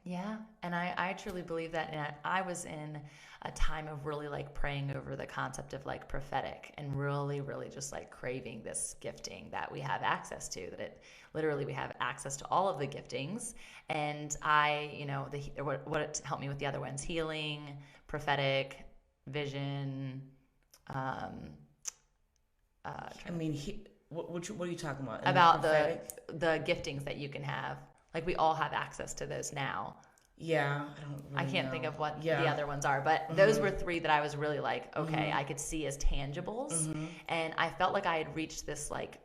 Yeah. And I truly believe that. And I was in a time of really like praying over the concept of like prophetic and really, really just like craving this gifting that we have access to, that it literally we have access to all of the giftings. And what it helped me with the other ones: healing, prophetic, vision, um, I mean, what are you talking about? In the about prophetic? the giftings that you can have. Like we all have access to those now. Yeah, I don't I really can't think know. of what the Yeah. other ones are, but those Mhm. were three that I was really like, okay, Mhm. I could see as tangibles. Mhm. And I felt like I had reached this like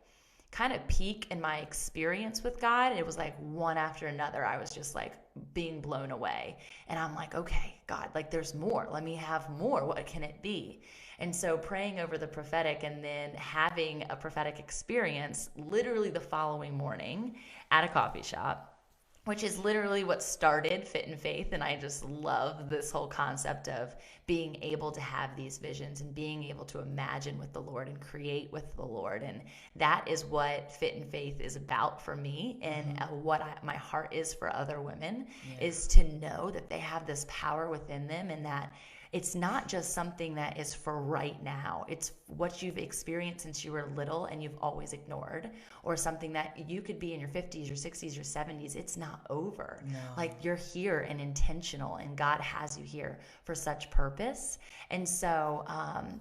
kind of peak in my experience with God. It was like one after another. I was just like being blown away. And I'm like, okay, God, like there's more. Let me have more. What can it be? And so praying over the prophetic and then having a prophetic experience literally the following morning at a coffee shop, which is literally what started Fit and Faith. And I just love this whole concept of being able to have these visions and being able to imagine with the Lord and create with the Lord. And that is what Fit and Faith is about for me. And my heart is for other women Yeah. is to know that they have this power within them, and that it's not just something that is for right now. It's what you've experienced since you were little and you've always ignored, or something that you could be in your 50s, your 60s, your 70s. It's not over. No. Like you're here and intentional, and God has you here for such purpose. And so,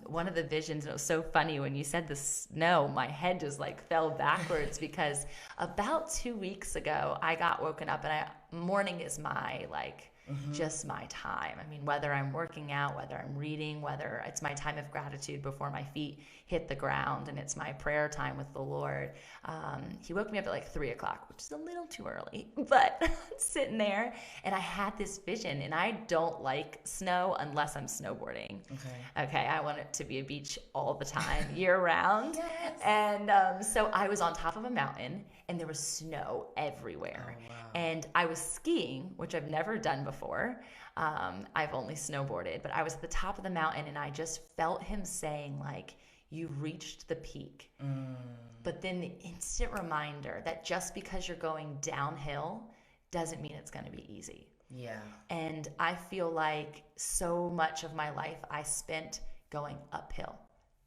one of the visions, and it was so funny when you said the snow, my head just like fell backwards because about 2 weeks ago, I got woken up, and morning is my like, just my time. I mean, whether I'm working out, whether I'm reading, whether it's my time of gratitude before my feet hit the ground, and it's my prayer time with the Lord. He woke me up at like 3 o'clock, which is a little too early, but sitting there, and I had this vision. And I don't like snow unless I'm snowboarding. Okay. Okay, I want it to be a beach all the time, year round. Yes. And so I was on top of a mountain, and there was snow everywhere. Oh, wow. And I was skiing, which I've never done before. I've only snowboarded, but I was at the top of the mountain, and I just felt him saying, like, you've reached the peak. But then the instant reminder that just because you're going downhill doesn't mean it's going to be easy. Yeah. And I feel like so much of my life I spent going uphill,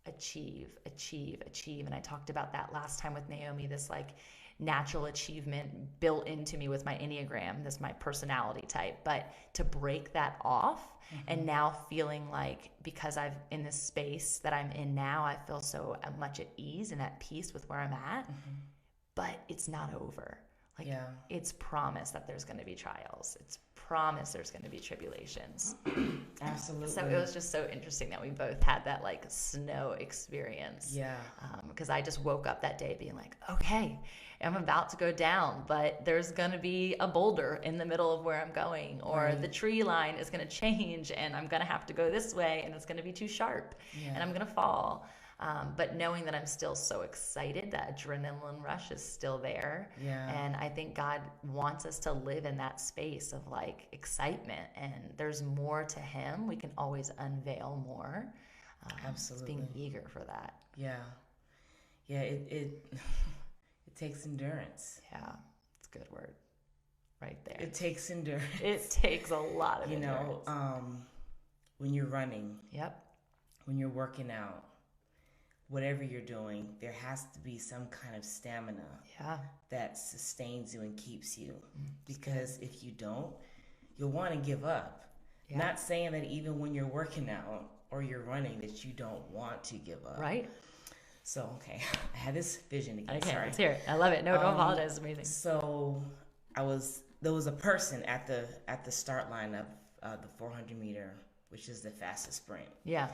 achieve, achieve, achieve. And I talked about that last time with Naomi, this like natural achievement built into me with my Enneagram, this my personality type. But to break that off, and now feeling like, because I've in this space that I'm in now, I feel so much at ease and at peace with where I'm at. But it's not over. Like, Yeah. it's promised that there's going to be trials. It's promised there's going to be tribulations. Absolutely. So it was just so interesting that we both had that like snow experience. Yeah. Because I just woke up that day being like, okay, I'm about to go down, but there's going to be a boulder in the middle of where I'm going, or Right. the tree line is going to change, and I'm going to have to go this way, and it's going to be too sharp, Yeah. and I'm going to fall. But knowing that I'm still so excited, that adrenaline rush is still there. Yeah. And I think God wants us to live in that space of like excitement, and there's more to Him. We can always unveil more. It's Absolutely. being eager for that. Yeah. Yeah. It it takes endurance. Yeah, it's a good word right there. It takes endurance. It takes a lot of You endurance. know, when you're running, Yep. when you're working out, whatever you're doing, there has to be some kind of stamina Yeah. that sustains you and keeps you. Because if you don't, you'll want to give up. Yeah. Not saying that even when you're working out or you're running that you don't want to give up. Right? So, okay, I had this vision again. Okay, Sorry. let's hear it. I love it. No, don't apologize. It's amazing. So, there was a person at the start line of the 400 meter, which is the fastest sprint. Yeah.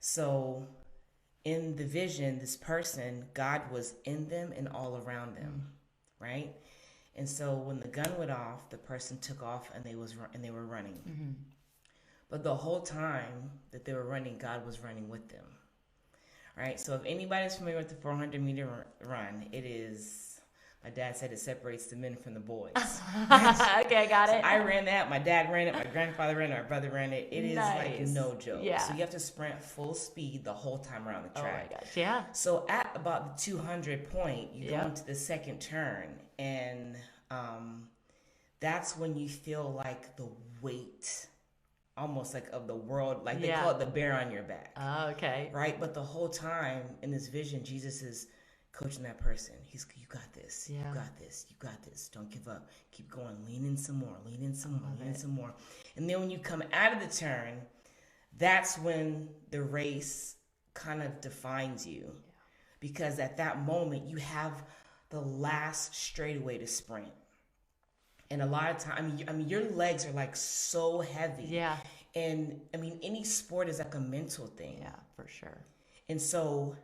So, in the vision, this person, God was in them and all around them, right? And so when the gun went off, the person took off and they were running. But the whole time that they were running, God was running with them, right? So if anybody's familiar with the 400 meter run, it is, my dad said, it separates the men from the boys. Okay, I got So it. I ran that, my dad ran it, my grandfather ran it, my brother ran it. It is like Nice. no joke. Yeah. So you have to sprint full speed the whole time around the Oh track. my gosh. Yeah. So at about the 200 point, you go Yep. into the second turn, and that's when you feel like the weight, almost like of the world, like they Yeah. call it the bear on your back. Oh, okay. Right? But the whole time in this vision, Jesus is coaching that person. You got this. Yeah. You got this. You got this. Don't give up. Keep going. Lean in some more. Lean in some more. Love Lean in it. some more. And then when you come out of the turn, that's when the race kind of defines you. Yeah. Because at that moment, you have the last straightaway to sprint. And a lot of time, I mean, your legs are like so heavy. Yeah. And I mean, any sport is like a mental thing. Yeah, for sure. And so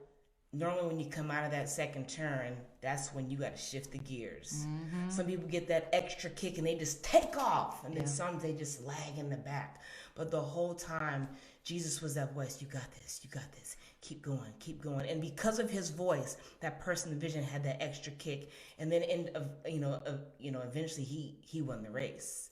normally when you come out of that second turn, that's when you got to shift the gears. Mm-hmm. Some people get that extra kick and they just take off. And then Yeah. some, they just lag in the back. But the whole time, Jesus was that voice. You got this. You got this. Keep going. Keep going. And because of his voice, that person in the vision had that extra kick. And then, eventually he won the race.